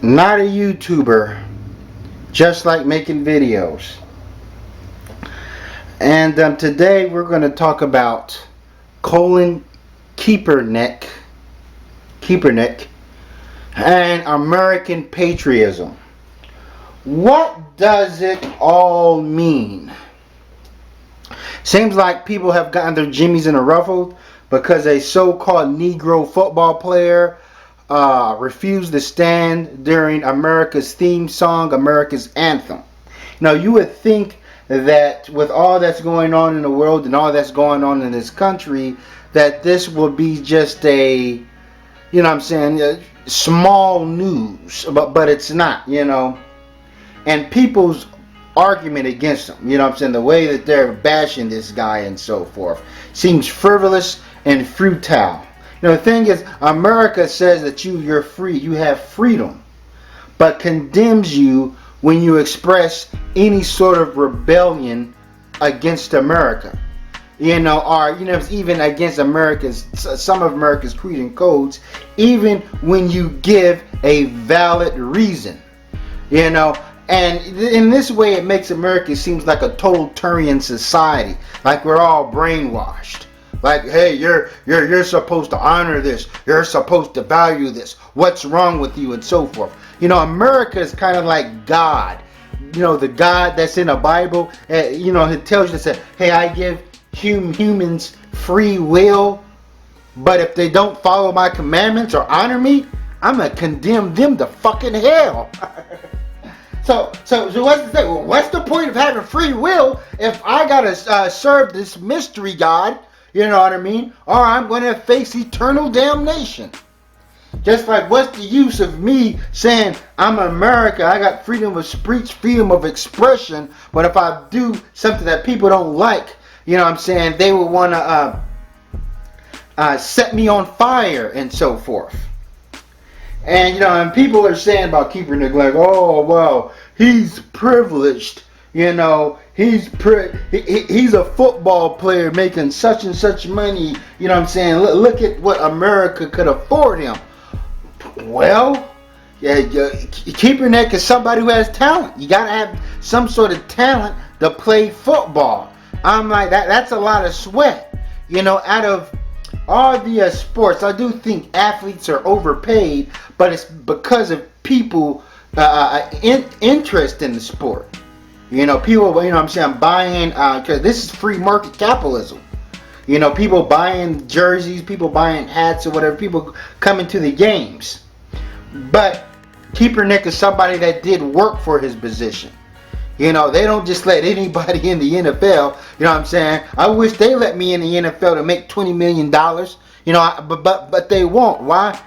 not a YouTuber, just like making videos. And today we're going to talk about Colin Kaepernick, and American patriotism. What does it all mean? Seems like people have gotten their jimmies in a ruffle because a so-called Negro football player refused to stand during America's theme song, America's anthem. Now, you would think that with all that's going on in the world and all that's going on in this country, that this will be just a, small news, but it's not, And people's argument against him, the way that they're bashing this guy and so forth, seems frivolous and futile. The thing is, America says that you're free, you have freedom, but condemns you when you express any sort of rebellion against America. Or even against some of America's creed and codes, even when you give a valid reason. And in this way, it makes America seems like a totalitarian society, like we're all brainwashed. Like, hey, you're supposed to honor this. You're supposed to value this. What's wrong with you, and so forth. America is kind of like God. The God that's in the Bible. It tells you that, hey, I give humans free will, but if they don't follow my commandments or honor me, I'm gonna condemn them to fucking hell. So what's the point of having free will if I gotta serve this mystery God? You know what I mean? Or I'm gonna face eternal damnation. Just like, what's the use of me saying I'm America, I got freedom of speech, freedom of expression, but if I do something that people don't like, they will want to set me on fire and so forth. And and people are saying about Kaepernick, like, oh well, he's privileged. He's a football player making such and such money. Look at what America could afford him. Well, Kaepernick is somebody who has talent. You gotta have some sort of talent to play football. I'm like, that's a lot of sweat. Out of all the sports, I do think athletes are overpaid, but it's because of people interest in the sport. People, buying, because this is free market capitalism. People buying jerseys, people buying hats or whatever, people coming to the games. But Kaepernick is somebody that did work for his position. They don't just let anybody in the NFL. I wish they let me in the NFL to make $20 million. But they won't. Why?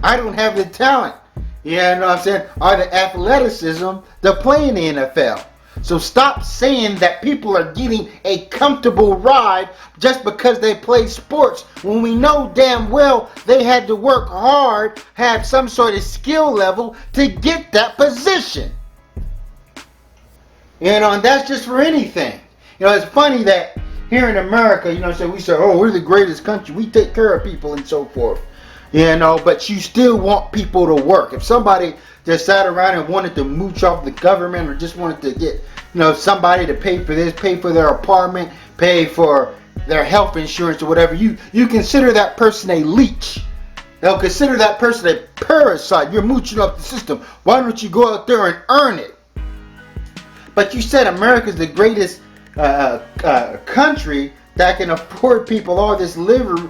I don't have the talent. Or the athleticism to play in the NFL. So stop saying that people are getting a comfortable ride just because they play sports, when we know damn well they had to work hard, have some sort of skill level to get that position. And that's just for anything. It's funny that here in America, we say, oh, we're the greatest country, we take care of people and so forth. But you still want people to work. If somebody just sat around and wanted to mooch off the government, or just wanted to get, somebody to pay for this, pay for their apartment, pay for their health insurance or whatever, you consider that person a leech. They'll consider that person a parasite. You're mooching off the system. Why don't you go out there and earn it? But you said America's the greatest country that can afford people all this luxury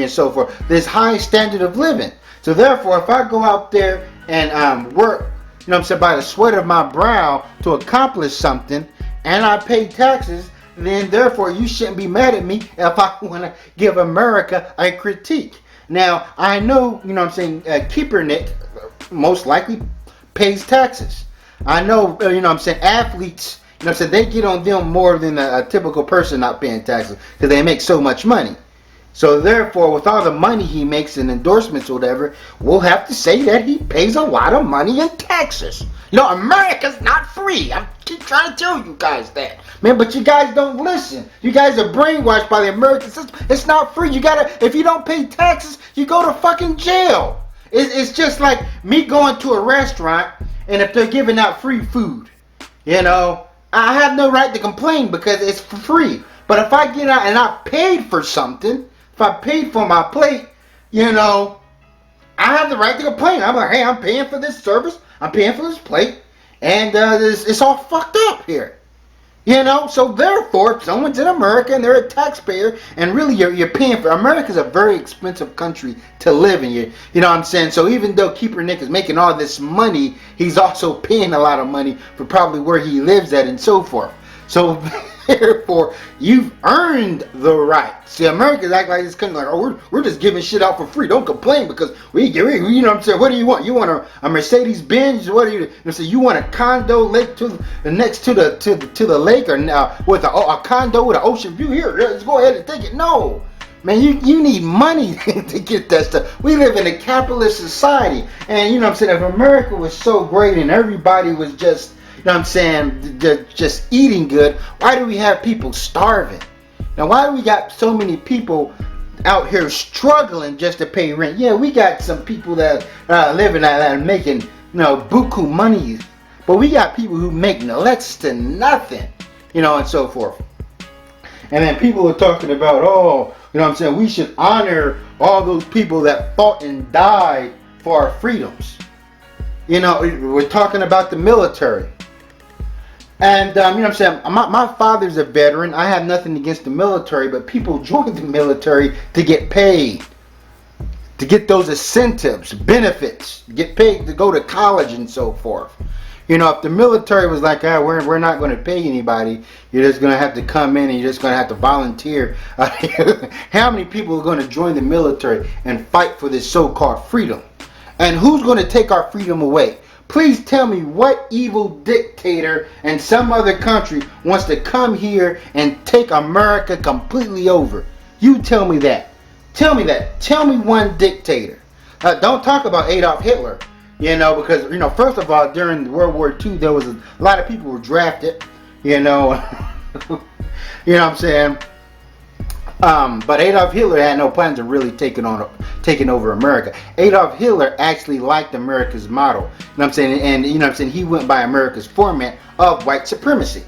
and so forth, this high standard of living. So therefore, if I go out there and work, by the sweat of my brow to accomplish something, and I pay taxes, then therefore you shouldn't be mad at me if I want to give America a critique. Now, I know, Kaepernick most likely pays taxes. I know, athletes, they get on them more than a typical person not paying taxes because they make so much money. So therefore, with all the money he makes in endorsements or whatever, we'll have to say that he pays a lot of money in taxes. America's not free. I keep trying to tell you guys that. Man, but you guys don't listen. You guys are brainwashed by the American system. It's not free. If you don't pay taxes, you go to fucking jail. It's just like me going to a restaurant, and if they're giving out free food, I have no right to complain because it's for free. But if I get out and I paid for something, if I paid for my plate, I have the right to complain. I'm like, hey, I'm paying for this service, I'm paying for this plate, and it's all fucked up here. So therefore, if someone's in America and they're a taxpayer, and really you're paying for, America's a very expensive country to live in. You know what I'm saying? So even though Kaepernick is making all this money, he's also paying a lot of money for probably where he lives at and so forth. So therefore, you've earned the right. See, Americans act like this country, like, oh, we're just giving shit out for free. Don't complain because we you know what I'm saying? What do you want? You want a Mercedes Benz? What do you say? You want a condo next to the lake, or with a condo with an ocean view? Here, let's go ahead and take it. No, man, you need money to get that stuff. We live in a capitalist society, and you know what I'm saying? If America was so great and everybody was just, you know what I'm saying, just eating good, why do we have people starving? Now, why do we got so many people out here struggling just to pay rent? Yeah, we got some people that living out there making, buku money, but we got people who make next to nothing, and so forth. And then people are talking about, we should honor all those people that fought and died for our freedoms. We're talking about the military. And, my father's a veteran. I have nothing against the military, but people join the military to get paid, to get those incentives, benefits, get paid to go to college and so forth. If the military was like, we're not going to pay anybody, you're just going to have to come in and you're just going to have to volunteer. How many people are going to join the military and fight for this so-called freedom? And who's going to take our freedom away? Please tell me what evil dictator in some other country wants to come here and take America completely over. You tell me that. Tell me that. Tell me one dictator. Don't talk about Adolf Hitler. Because, first of all, during World War II, there was a lot of people who were drafted. You know what I'm saying? But Adolf Hitler had no plans of really taking over America. Adolf Hitler actually liked America's model. You know what I'm saying? And he went by America's format of white supremacy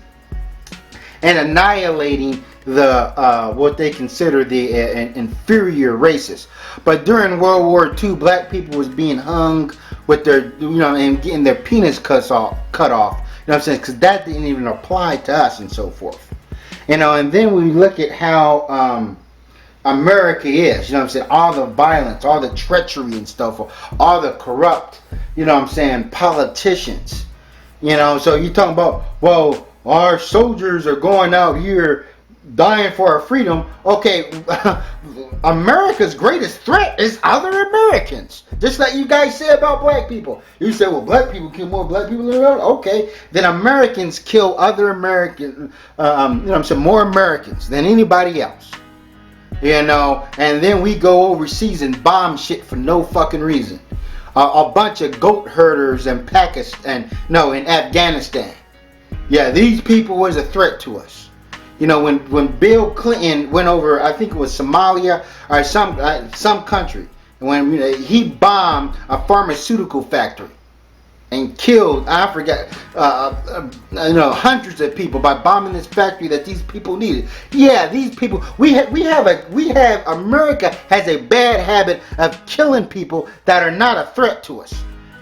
and annihilating the what they consider the inferior races. But during World War II, black people was being hung with their and getting their penis cut off. You know what I'm saying? Because that didn't even apply to us and so forth. And then we look at how America is, all the violence, all the treachery and stuff, all the corrupt, politicians, so you're talking about, well, our soldiers are going out here dying for our freedom. Okay, America's greatest threat is other Americans. Just like you guys say about black people. You say, well, black people kill more black people than others. Okay, then Americans kill other Americans, more Americans than anybody else. And then we go overseas and bomb shit for no fucking reason. A bunch of goat herders in in Afghanistan. Yeah, these people was a threat to us. When Bill Clinton went over, I think it was Somalia or some country, when he bombed a pharmaceutical factory and killed, I forget, hundreds of people by bombing this factory that these people needed. Yeah, these people. America has a bad habit of killing people that are not a threat to us.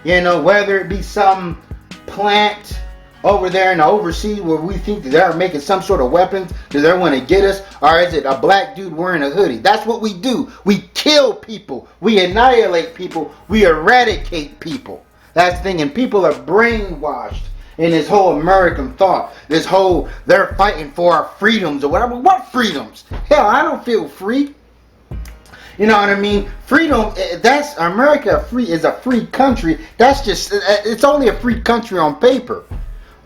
Whether it be some plant over there in the overseas where we think that they're making some sort of weapons because they want to get us, or is it a black dude wearing a hoodie? That's what we do. We kill people. We annihilate people. We eradicate people. That's the thing. And people are brainwashed in this whole American thought. This whole, they're fighting for our freedoms or whatever. What freedoms? Hell, I don't feel free. You know what I mean? Freedom, that's America is a free country. That's just, it's only a free country on paper.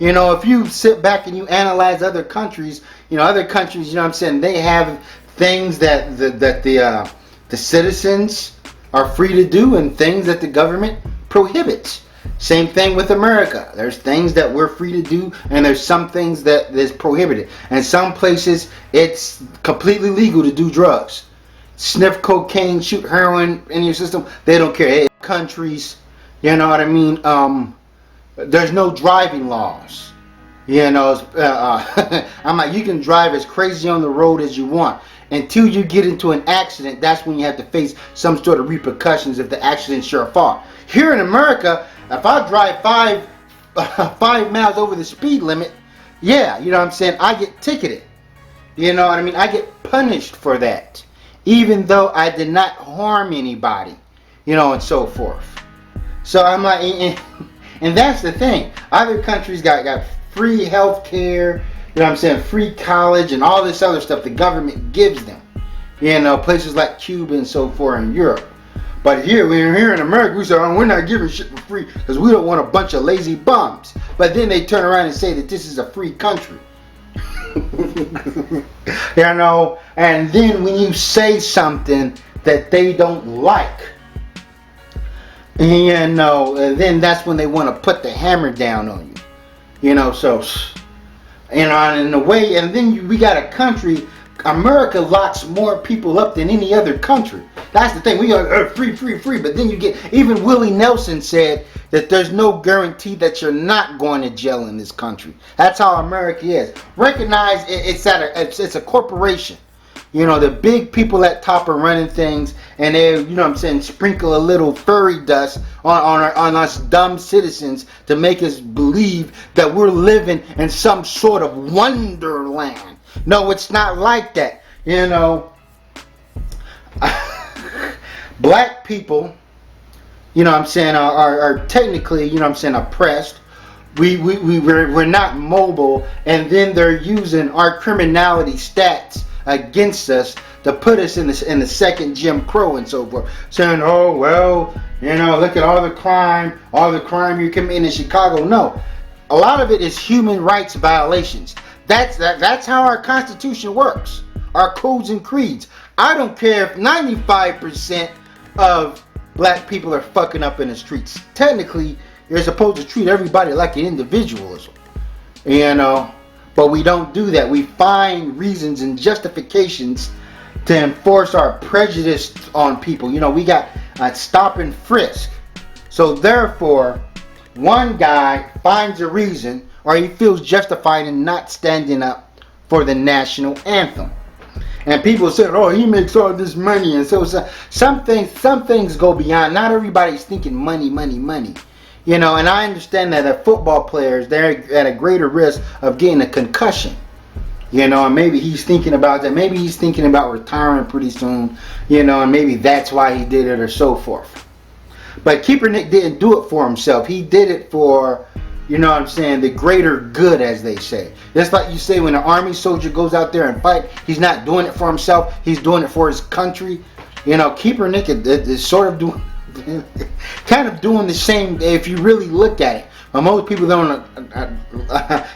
If you sit back and you analyze other countries, other countries, they have things that the citizens are free to do and things that the government prohibits. Same thing with America. There's things that we're free to do and there's some things that is prohibited. And some places it's completely legal to do drugs. Sniff cocaine, shoot heroin in your system, they don't care. Hey, countries, you know what I mean, there's no driving laws. You know, I'm like, you can drive as crazy on the road as you want. Until you get into an accident, that's when you have to face some sort of repercussions if the accident's your fault. Here in America, if I drive 5 miles over the speed limit, yeah, you know what I'm saying, I get ticketed. You know what I mean? I get punished for that, even though I did not harm anybody, you know, and so forth. So I'm like, and that's the thing. Other countries got free health care, you know what I'm saying, free college and all this other stuff the government gives them. You know, places like Cuba and so forth in Europe. But here, we're here in America, we say, oh, we're not giving shit for free because we don't want a bunch of lazy bums. But then they turn around and say that this is a free country. You know, and then when you say something that they don't like, you know, then that's when they want to put the hammer down on you. You know, so, you know, in a way, and then we got a country, America locks more people up than any other country. That's the thing. We are free, but then you get, even Willie Nelson said that there's no guarantee that you're not going to jail in this country. That's how America is. Recognize it's a corporation. You know, the big people at top are running things, and they, you know what I'm saying, sprinkle a little fairy dust on us dumb citizens to make us believe that we're living in some sort of wonderland. No, it's not like that. You know, black people, you know what I'm saying, are technically, you know what I'm saying, oppressed. We're not mobile, and then they're using our criminality stats against us to put us in the second Jim Crow and so forth, saying, oh well, you know, look at all the crime you're committing in Chicago. No, a lot of it is human rights violations. That's how our Constitution works, our codes and creeds. I don't care if 95% of black people are fucking up in the streets. Technically, you're supposed to treat everybody like an individualism, you know. But we don't do that. We find reasons and justifications to enforce our prejudice on people. You know, we got stop and frisk. So therefore, one guy finds a reason, or he feels justified in not standing up for the national anthem. And people say, oh, he makes all this money. And so some things go beyond. Not everybody's thinking money. You know, and I understand that football players, they're at a greater risk of getting a concussion. You know, and maybe he's thinking about that. Maybe he's thinking about retiring pretty soon. You know, and maybe that's why he did it or so forth. But Kaepernick didn't do it for himself. He did it for, you know what I'm saying, the greater good, as they say. Just like you say, when an army soldier goes out there and fight, he's not doing it for himself. He's doing it for his country. You know, Kaepernick is sort of doing... kind of doing the same if you really look at it. But most people don't.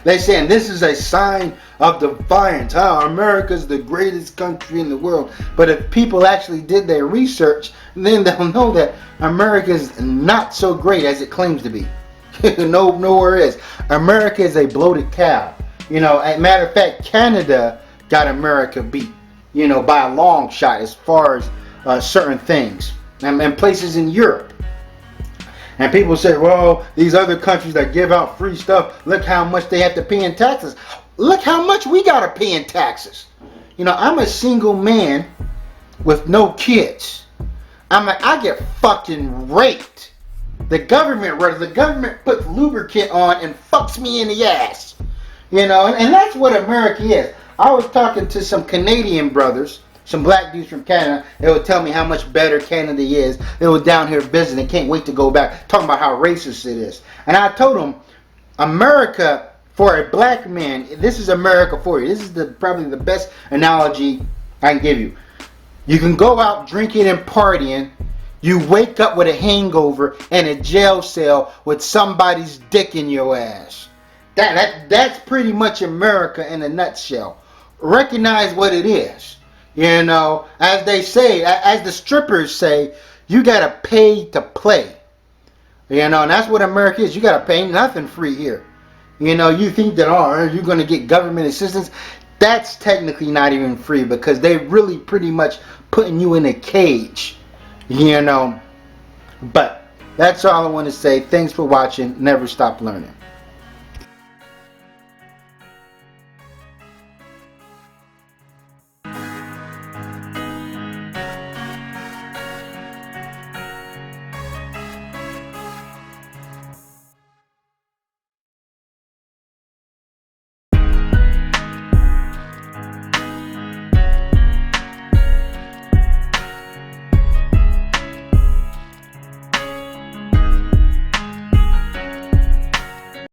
They're saying this is a sign of defiance. Oh, America's the greatest country in the world. But if people actually did their research, then they'll know that America is not so great as it claims to be. Nowhere is. America is a bloated cow. You know, as a matter of fact, Canada got America beat, you know, by a long shot as far as certain things. And places in Europe. And people say, well, these other countries that give out free stuff, look how much they have to pay in taxes. Look how much we got to pay in taxes. You know, I'm a single man with no kids. I get fucking raped. The government puts lubricant on and fucks me in the ass. You know, and that's what America is. I was talking to some Canadian brothers, some black dudes from Canada. They would tell me how much better Canada is. They were down here visiting. Can't wait to go back. Talking about how racist it is. And I told them, America, for a black man, this is America for you. This is probably the best analogy I can give you. You can go out drinking and partying. You wake up with a hangover in a jail cell with somebody's dick in your ass. That's pretty much America in a nutshell. Recognize what it is. You know, as they say, as the strippers say, you gotta pay to play. You know, and that's what America is. You gotta pay. Nothing free here. You know, you think that, oh, you're gonna get government assistance. That's technically not even free because they really pretty much putting you in a cage. You know, but That's all I want to say. Thanks for watching. Never stop learning.